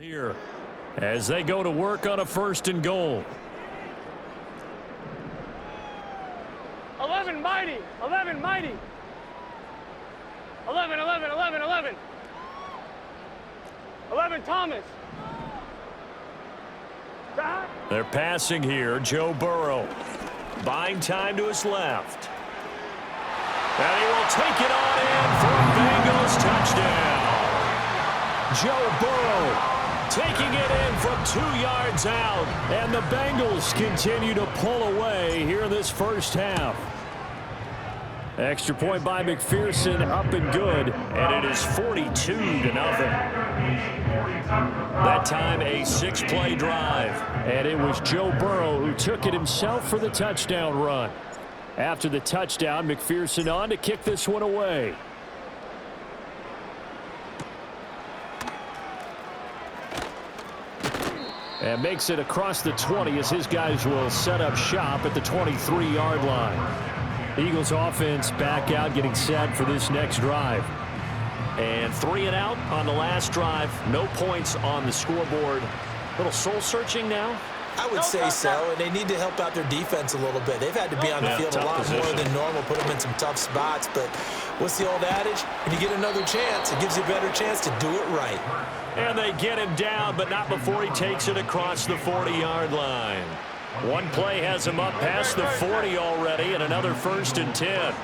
Here as they go to work on a 1st and goal. 11 mighty, 11 mighty. 11, 11, 11, 11. 11 Thomas. They're passing here. Joe Burrow buying time to his left. And he will take it on in for a Bengals touchdown. Joe Burrow taking it in from 2 yards out. And the Bengals continue to pull away here in this first half. Extra point by McPherson, up and good. And it is 42-0. That time a 6-play drive. And it was Joe Burrow who took it himself for the touchdown run. After the touchdown, McPherson on to kick this one away. And makes it across the 20 as his guys will set up shop at the 23-yard line. Eagles offense back out, getting set for this next drive. And 3 and out on the last drive. No points on the scoreboard. A little soul-searching now. I would say so, and they need to help out their defense a little bit. They've had to be on the field a lot more than normal, put them in some tough spots. But what's the old adage? When you get another chance, it gives you a better chance to do it right. And they get him down, but not before he takes it across the 40-yard line. One play has him up past the 40 already, and another 1st and 10.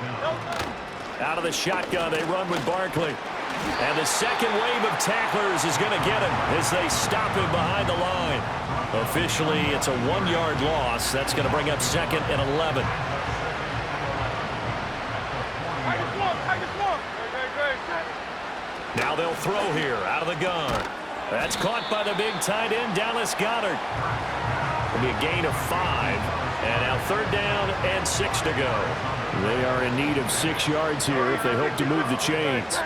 Out of the shotgun, they run with Barkley. And the second wave of tacklers is going to get him as they stop him behind the line. Officially, it's a 1-yard loss. That's going to bring up 2nd and 11. Now they'll throw here out of the gun. That's caught by the big tight end, Dallas Goedert. It'll be a gain of 5. And now 3rd down and 6 to go. They are in need of 6 yards here if they hope to move the chains.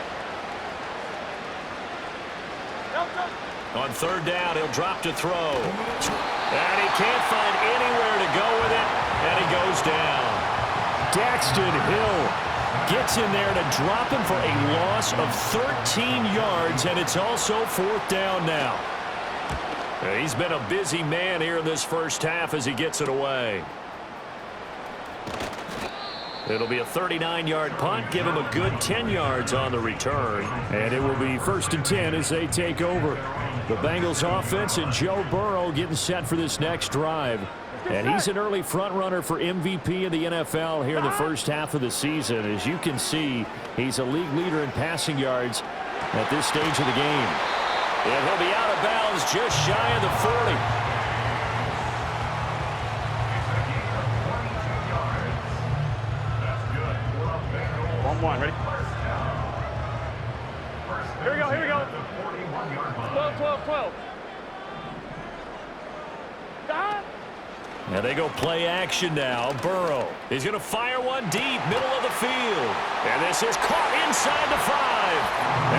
On 3rd down, he'll drop to throw. And he can't find anywhere to go with it, and he goes down. Daxton Hill gets in there to drop him for a loss of 13 yards, and it's also 4th down now. He's been a busy man here in this first half as he gets it away. It'll be a 39-yard punt, give him a good 10 yards on the return. And it will be 1st and 10 as they take over. The Bengals offense and Joe Burrow getting set for this next drive. And he's an early front runner for MVP in the NFL here in the first half of the season. As you can see, he's a league leader in passing yards at this stage of the game. And he'll be out of bounds just shy of the 40. 1, ready? Here we go, here we go. 12, 12, 12. And they go play action now. Burrow is going to fire one deep, middle of the field. And this is caught inside the 5.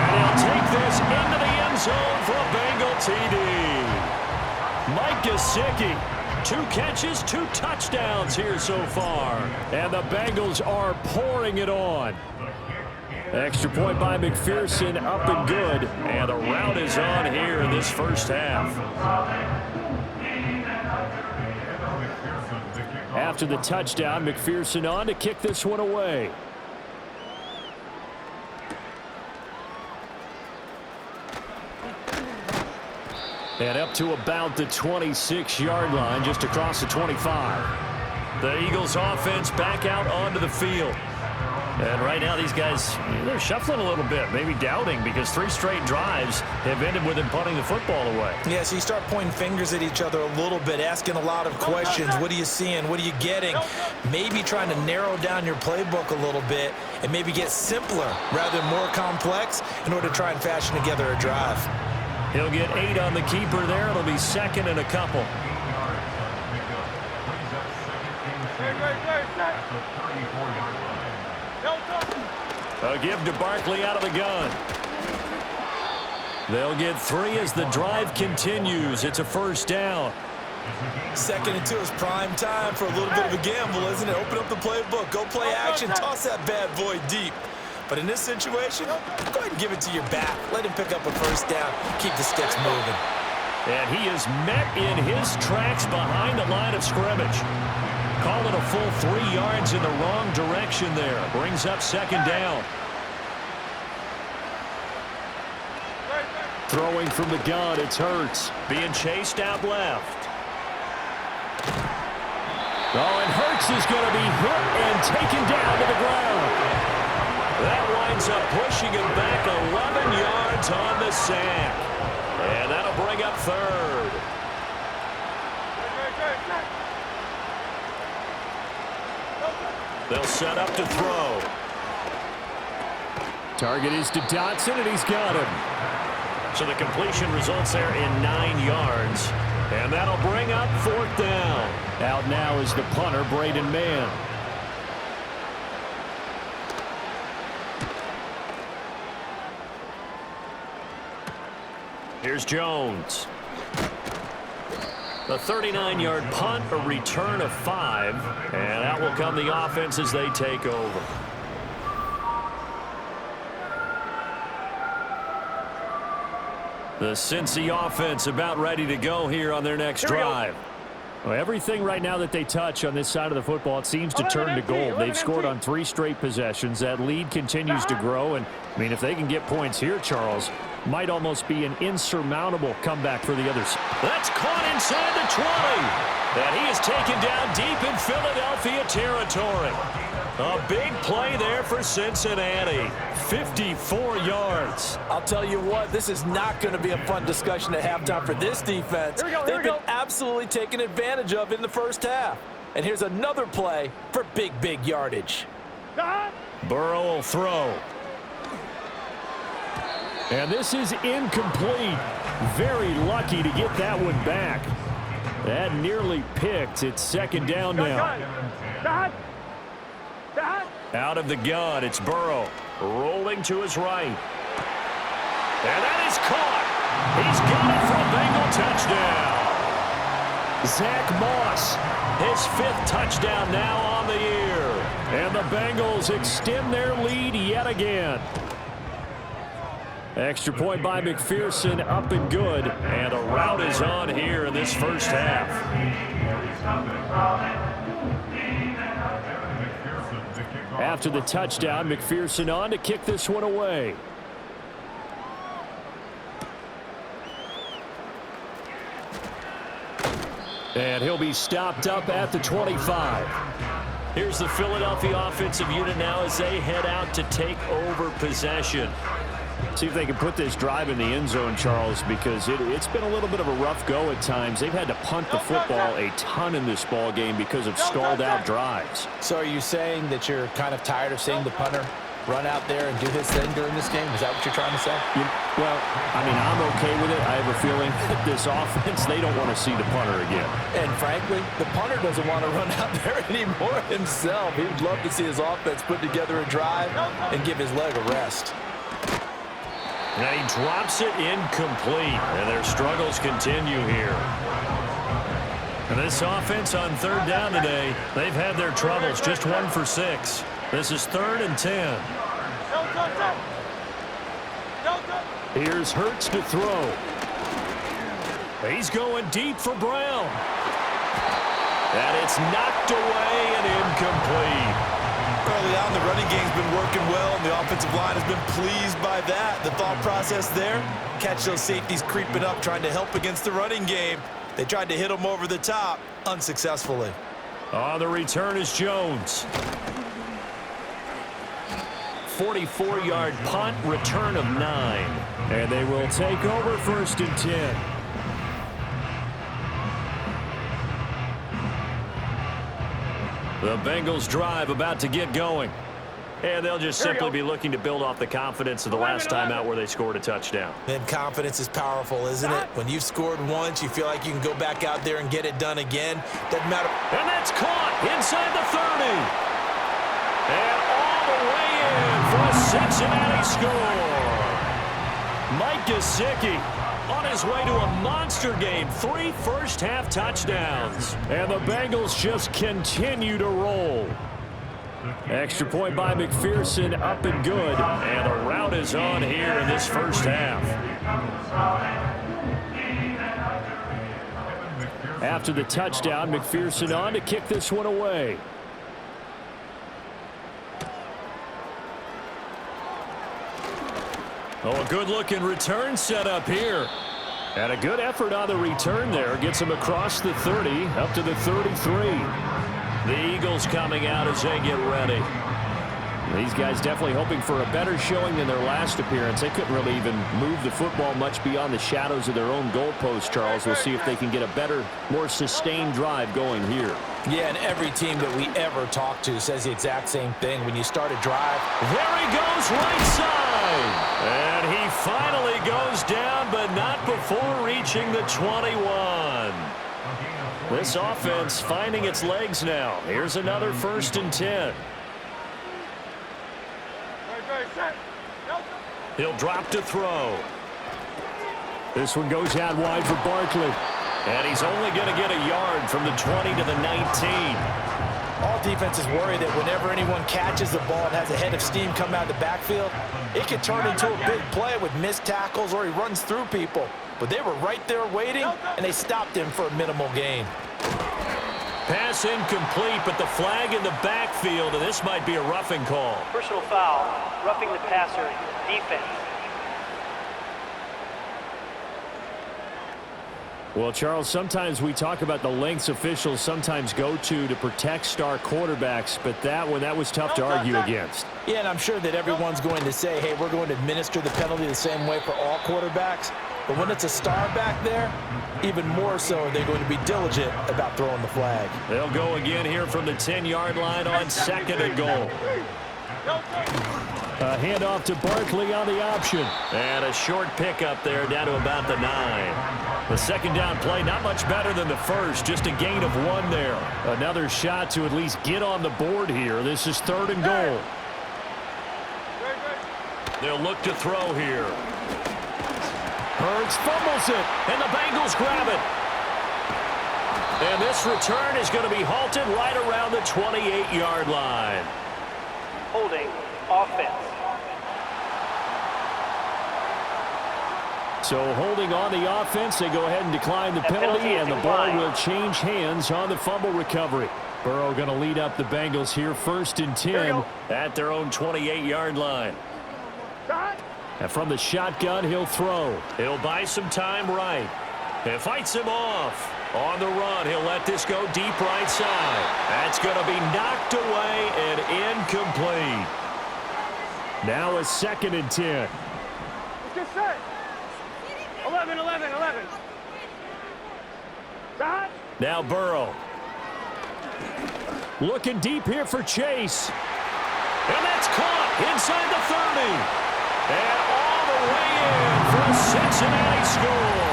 And he'll take this into the end zone for a Bengal TD. Mike Gesicki, 2 catches, 2 touchdowns here so far. And the Bengals are pouring it on. Extra point by McPherson, up and good. And the rout is on here in this first half. After the touchdown, McPherson on to kick this one away. And up to about the 26-yard line, just across the 25. The Eagles offense back out onto the field. And right now these guys, they're shuffling a little bit, maybe doubting, because 3 straight drives have ended with them punting the football away. Yeah, so you start pointing fingers at each other a little bit, asking a lot of questions. What are you seeing? What are you getting? Maybe trying to narrow down your playbook a little bit and maybe get simpler rather than more complex in order to try and fashion together a drive. He'll get 8 on the keeper there. It'll be 2nd and a couple. A give to Barkley out of the gun. They'll get 3 as the drive continues. It's a 1st down. 2nd and 2 is prime time for a little bit of a gamble, isn't it? Open up the playbook, go play action, toss that bad boy deep. But in this situation, go ahead and give it to your back. Let him pick up a 1st down. Keep the sticks moving. And he is met in his tracks behind the line of scrimmage. Call it a full 3 yards in the wrong direction there. Brings up second down. Throwing from the gun, it's Hurts. Being chased out left. Oh, and Hurts is going to be hit and taken down to the ground. That winds up pushing him back 11 yards on the sack. And that'll bring up third. They'll set up to throw. Target is to Dotson, and he's got him. So the completion results there in 9 yards. And that'll bring up fourth down. Out now is the punter, Braden Mann. Here's Jones. A 39-yard punt, a return of 5. And out will come the offense as they take over. The Cincy offense about ready to go here on their next drive. Well, everything right now that they touch on this side of the football, it seems to turn to gold. They've scored on 3 straight possessions. That lead continues to grow. And, I mean, if they can get points here, Charles, might almost be an insurmountable comeback for the others. That's caught inside the 20. And he is taken down deep in Philadelphia territory. A big play there for Cincinnati. 54 yards. I'll tell you what, this is not going to be a fun discussion at halftime for this defense. They've been absolutely taken advantage of in the first half. And here's another play for big yardage. Burrow will throw. And this is incomplete. Very lucky to get that one back. That nearly picked. It's second down now. Out of the gun, it's Burrow. Rolling to his right. And that is caught. He's got it for a Bengal touchdown. Zach Moss, his 5th touchdown now on the year. And the Bengals extend their lead yet again. Extra point by McPherson, up and good. And a rout is on here in this first half. After the touchdown, McPherson on to kick this one away. And he'll be stopped up at the 25. Here's the Philadelphia offensive unit now as they head out to take over possession. See if they can put this drive in the end zone, Charles, because it's been a little bit of a rough go at times. They've had to punt the football a ton in this ball game because of stalled out drives. So are you saying that you're kind of tired of seeing the punter run out there and do his thing during this game? Is that what you're trying to say? Well, I mean, I'm okay with it. I have a feeling that this offense, they don't want to see the punter again. And frankly, the punter doesn't want to run out there anymore himself. He would love to see his offense put together a drive and give his leg a rest. And he drops it incomplete, and their struggles continue here. And this offense on third down today, they've had their troubles, just 1 for 6. This is 3rd and 10. Here's Hurts to throw. He's going deep for Brown. And it's knocked away and incomplete. Early on, the running game's been working well, and the offensive line has been pleased by that. The thought process there, catch those safeties creeping up, trying to help against the running game. They tried to hit them over the top, unsuccessfully. On the return is Jones. 44-yard punt, return of 9. And they will take over 1st and 10. The Bengals drive about to get going. And they'll just simply be looking to build off the confidence of the last time out where they scored a touchdown. And confidence is powerful, isn't it? When you've scored once, you feel like you can go back out there and get it done again. Doesn't matter. And that's caught inside the 30. And all the way in for a Cincinnati score. Mike Gesicki on his way to a monster game. 3 first-half touchdowns. And the Bengals just continue to roll. Extra point by McPherson, up and good. And the rout is on here in this first half. After the touchdown, McPherson on to kick this one away. Oh, a good-looking return set up here. And a good effort on the return there. Gets him across the 30, up to the 33. The Eagles coming out as they get ready. These guys definitely hoping for a better showing than their last appearance. They couldn't really even move the football much beyond the shadows of their own goalpost, Charles. We'll see if they can get a better, more sustained drive going here. Yeah, and every team that we ever talk to says the exact same thing. When you start a drive, there he goes, right side. And he finally goes down, but not before reaching the 21. This offense finding its legs now. Here's another 1st and 10. He'll drop to throw. This one goes out wide for Barkley. And he's only going to get a yard from the 20 to the 19. All defenses worry that whenever anyone catches the ball and has a head of steam come out of the backfield, it can turn into a big play with missed tackles or he runs through people. But they were right there waiting, and they stopped him for a minimal gain. Pass incomplete, but the flag in the backfield, and this might be a roughing call. Personal foul, roughing the passer, defense. Well, Charles, sometimes we talk about the lengths officials sometimes go to protect star quarterbacks, but that was tough to argue against. Yeah, and I'm sure that everyone's going to say, hey, we're going to administer the penalty the same way for all quarterbacks. But when it's a star back there, even more so, they're going to be diligent about throwing the flag. They'll go again here from the 10-yard line on 2nd and goal. A handoff to Barkley on the option. And a short pickup there down to about the 9. The second down play, not much better than the first, just a gain of 1 there. Another shot to at least get on the board here. This is 3rd and goal. They'll look to throw here. Hurts fumbles it, and the Bengals grab it. And this return is going to be halted right around the 28-yard line. Holding, offense. So holding on the offense, they go ahead and decline the penalty, and the ball will change hands on the fumble recovery. Burrow going to lead up the Bengals here, 1st and 10 at their own 28-yard line. And from the shotgun, he'll throw. He'll buy some time right. And fights him off. On the run, he'll let this go deep right side. That's going to be knocked away and incomplete. Now a 2nd and 10. Let's get set. 11. Stop. Now Burrow. Looking deep here for Chase. And that's caught inside the 30. And all the way in for a Cincinnati score.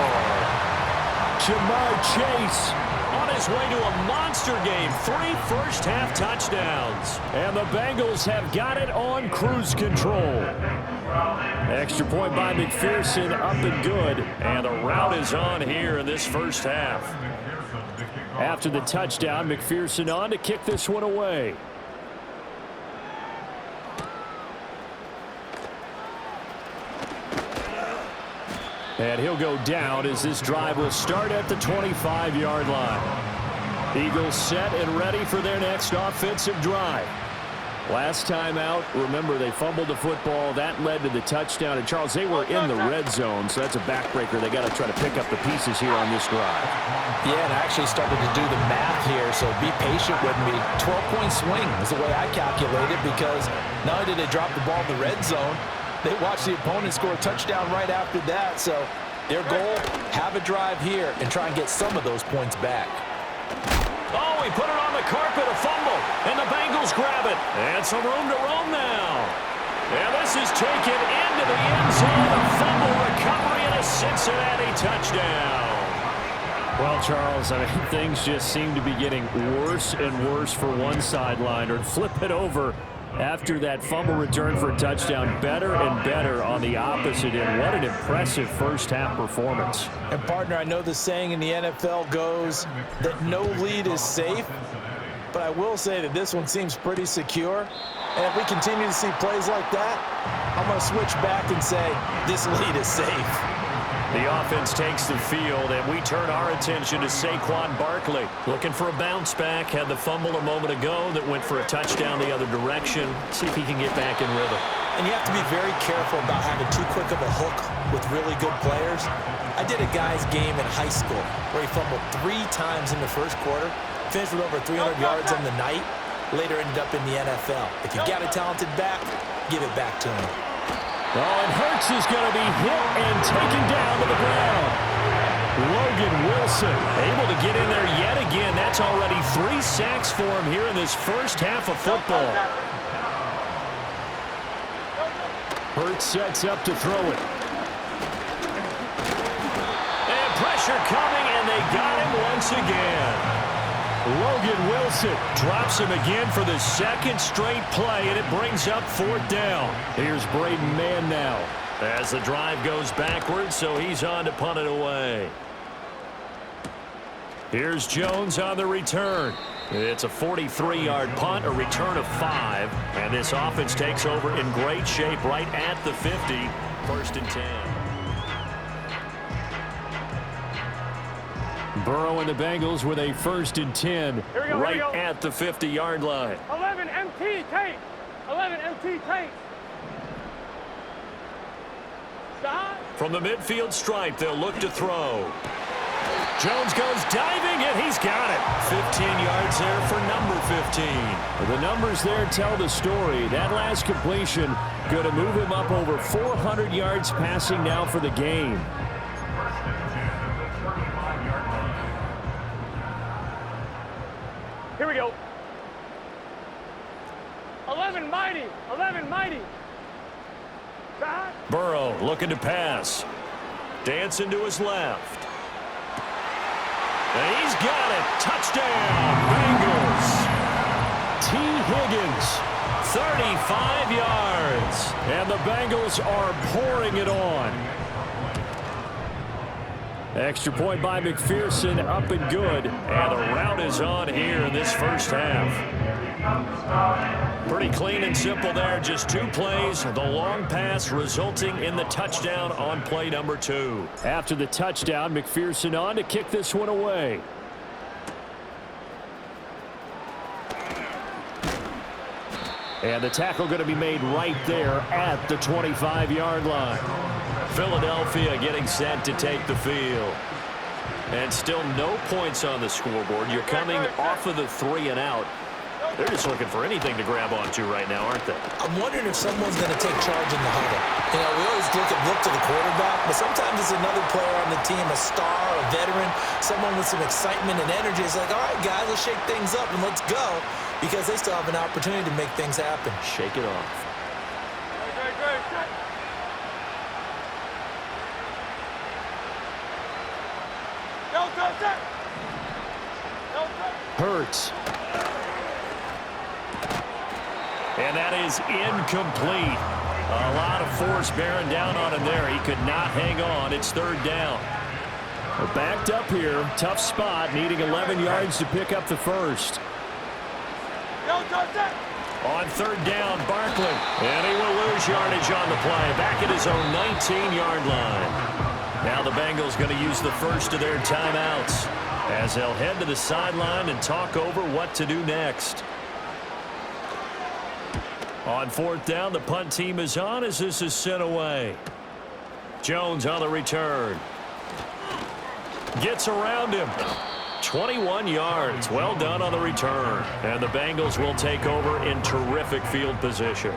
Jamar Chase on his way to a monster game. 3 first-half touchdowns. And the Bengals have got it on cruise control. Extra point by McPherson, up and good. And the route is on here in this first half. After the touchdown, McPherson on to kick this one away. And he'll go down as this drive will start at the 25-yard line. Eagles set and ready for their next offensive drive. Last time out, remember, they fumbled the football. That led to the touchdown. And, Charles, they were in the red zone, so that's a backbreaker. They got to try to pick up the pieces here on this drive. Yeah, and I actually started to do the math here, so be patient with me. 12-point swing is the way I calculated, because not only did they drop the ball in the red zone, they watched the opponent score a touchdown right after that. So their goal, have a drive here and try and get some of those points back. Oh, he put it on the carpet, a fumble, and the Bengals grab it. And some room to roam now. And this is taken into the end zone. A fumble recovery and a Cincinnati touchdown. Well, Charles, I mean, things just seem to be getting worse and worse for one sideline. Or flip it over after that fumble return for a touchdown. Better and better on the opposite end. What an impressive first-half performance. And, partner, I know the saying in the NFL goes that no lead is safe, but I will say that this one seems pretty secure. And if we continue to see plays like that, I'm going to switch back and say this lead is safe. The offense takes the field, and we turn our attention to Saquon Barkley. Looking for a bounce back. Had the fumble a moment ago that went for a touchdown the other direction. See if he can get back in rhythm. And you have to be very careful about having too quick of a hook with really good players. I did a guy's game in high school where he fumbled 3 times in the first quarter, finished with over 300 yards on the night, later ended up in the NFL. If you've got a talented back, give it back to him. Oh, and Hurts is going to be hit and taken down to the ground. Logan Wilson able to get in there yet again. That's already 3 sacks for him here in this first half of football. Hurts sets up to throw it. And pressure coming, and they got him once again. Logan Wilson drops him again for the second straight play, and it brings up 4th down. Here's Braden Mann now as the drive goes backwards, so he's on to punt it away. Here's Jones on the return. It's a 43-yard punt, a return of 5, and this offense takes over in great shape right at the 50, 1st and 10. Burrow and the Bengals with a 1st and 10 right at the 50-yard line. 11 MT tape. 11 MT tape. Stop. From the midfield stripe, they'll look to throw. Jones goes diving, and he's got it. 15 yards there for number 15. The numbers there tell the story. That last completion going to move him up over 400 yards passing now for the game. Here we go. 11 mighty. 11 mighty. Stop. Burrow looking to pass. Dancing to his left. And he's got it. Touchdown, Bengals. T. Higgins, 35 yards. And the Bengals are pouring it on. Extra point by McPherson, up and good. And the route is on here in this first half. Pretty clean and simple there. Just 2 plays. The long pass resulting in the touchdown on play number 2. After the touchdown, McPherson on to kick this one away. And the tackle going to be made right there at the 25-yard line. Philadelphia getting set to take the field. And still no points on the scoreboard. You're coming off of the 3 and out. They're just looking for anything to grab onto right now, aren't they? I'm wondering if someone's going to take charge in the huddle. You know, we always look to the quarterback, but sometimes it's another player on the team, a star, a veteran, someone with some excitement and energy. It's like, all right, guys, let's shake things up and let's go, because they still have an opportunity to make things happen. Shake it off. Hurts. And that is incomplete. A lot of force bearing down on him there. He could not hang on. It's 3rd down. We're backed up here. Tough spot, needing 11 yards to pick up the first. On 3rd down, Barkley. And he will lose yardage on the play. Back at his own 19-yard line. Now the Bengals going to use the first of their timeouts as they'll head to the sideline and talk over what to do next. On 4th down, the punt team is on as this is sent away. Jones on the return. Gets around him. 21 yards. Well done on the return. And the Bengals will take over in terrific field position.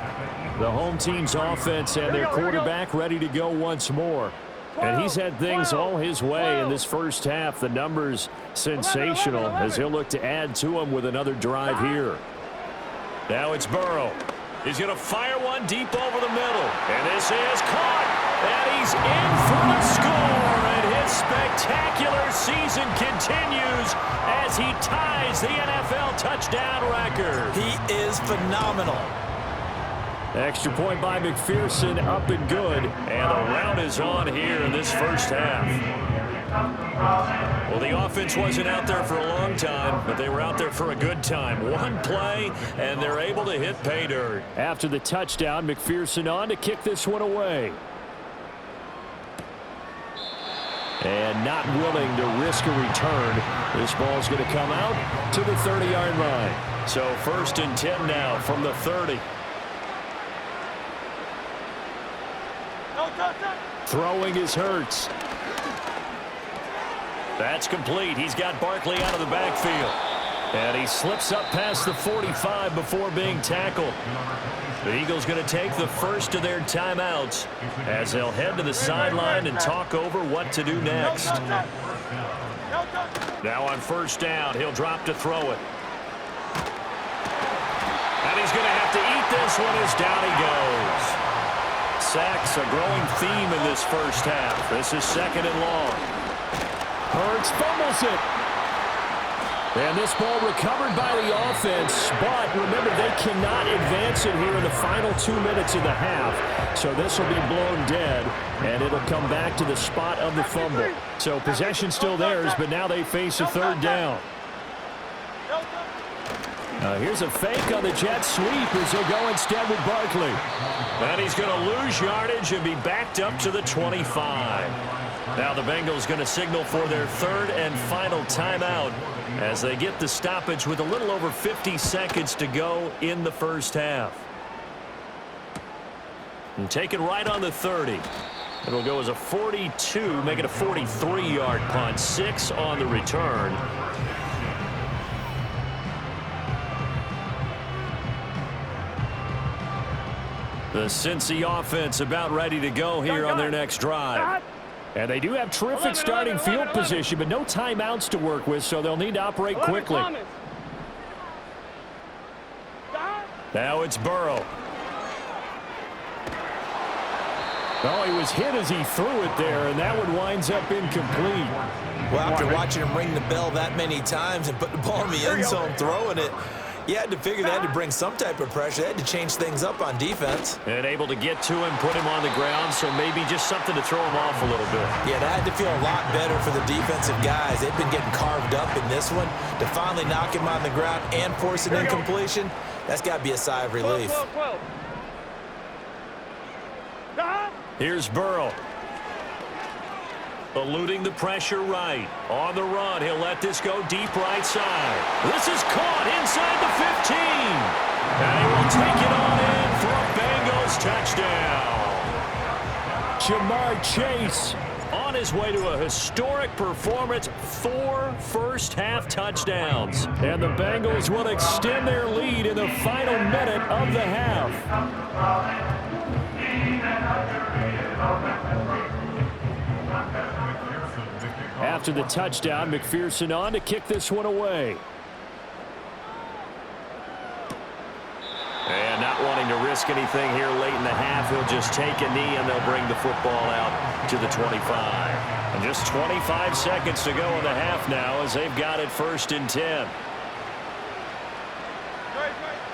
The home team's offense and their quarterback ready to go once more. And he's had things all his way in this first half. The numbers sensational as he'll look to add to them with another drive here. Now it's Burrow. He's going to fire one deep over the middle. And this is caught. And he's in for the score. And his spectacular season continues as he ties the NFL touchdown record. He is phenomenal. Extra point by McPherson, up and good. And the route is on here in this first half. Well, the offense wasn't out there for a long time, but they were out there for a good time. One play, and they're able to hit pay dirt. After the touchdown, McPherson on to kick this one away. And not willing to risk a return. This ball's going to come out to the 30-yard line. So 1st and 10 now from the 30. Throwing is Hurts. That's complete. He's got Barkley out of the backfield. And he slips up past the 45 before being tackled. The Eagles going to take the first of their timeouts as they'll head to the sideline and talk over what to do next. Now on 1st down, he'll drop to throw it. And he's going to have to eat this one as down he goes. Sacks a growing theme in this first half. This is 2nd and long. Hurts fumbles it. And this ball recovered by the offense, but remember, they cannot advance it here in the final 2 minutes of the half. So this will be blown dead, and it'll come back to the spot of the fumble. So possession still theirs, but now they face a 3rd down. Here's a fake on the jet sweep as they'll go instead with Barkley. And he's going to lose yardage and be backed up to the 25. Now the Bengals going to signal for their 3rd and final timeout as they get the stoppage with a little over 50 seconds to go in the first half. And take it right on the 30. It'll go as a 42, make it a 43-yard punt, 6 on the return. The Cincy offense about ready to go here on their next drive. And they do have terrific starting field position, but no timeouts to work with, so they'll need to operate quickly. Now it's Burrow. Oh, he was hit as he threw it there, and that one winds up incomplete. Well, after watching him ring the bell that many times and put the ball in the end zone throwing it, you had to figure they had to bring some type of pressure. They had to change things up on defense. And able to get to him, put him on the ground, so maybe just something to throw him off a little bit. Yeah, that had to feel a lot better for the defensive guys. They've been getting carved up in this one. To finally knock him on the ground and force an incompletion, that's got to be a sigh of relief. Here's Burrow. Eluding the pressure right. On the run, he'll let this go deep right side. This is caught inside the 15. And he will take it on in for a Bengals touchdown. Jamar Chase on his way to a historic performance. 4 first-half touchdowns. And the Bengals will extend their lead in the final minute of the half. After the touchdown, McPherson on to kick this one away. And not wanting to risk anything here late in the half, he'll just take a knee and they'll bring the football out to the 25. And just 25 seconds to go in the half now as they've got it 1st and 10.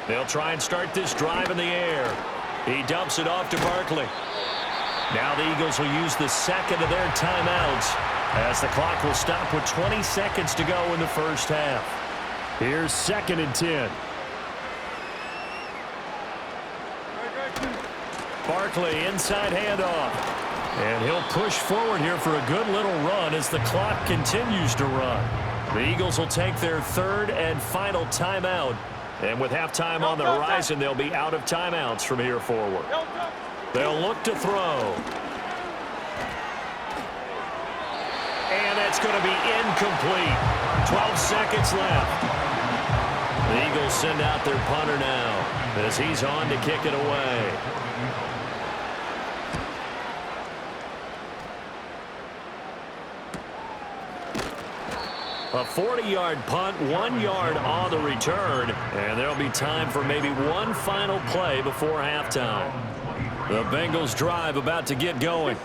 They'll try and start this drive in the air. He dumps it off to Barkley. Now the Eagles will use the 2nd of their timeouts as the clock will stop with 20 seconds to go in the first half. Here's 2nd and 10. Barkley inside handoff. And he'll push forward here for a good little run as the clock continues to run. The Eagles will take their 3rd and final timeout. And with halftime on the horizon, they'll be out of timeouts from here forward. They'll look to throw. And that's going to be incomplete. 12 seconds left. The Eagles send out their punter now as he's on to kick it away. A 40-yard punt, 1 yard on the return, and there'll be time for maybe one final play before halftime. The Bengals drive about to get going.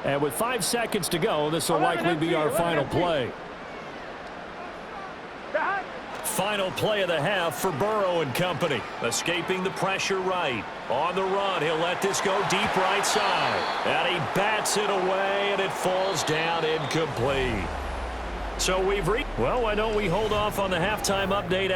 And with 5 seconds to go, this will likely be our final play. Final play of the half for Burrow and company. Escaping the pressure right. On the run, he'll let this go deep right side. And he bats it away, and it falls down incomplete. So we've reached. Well, why don't we hold off on the halftime update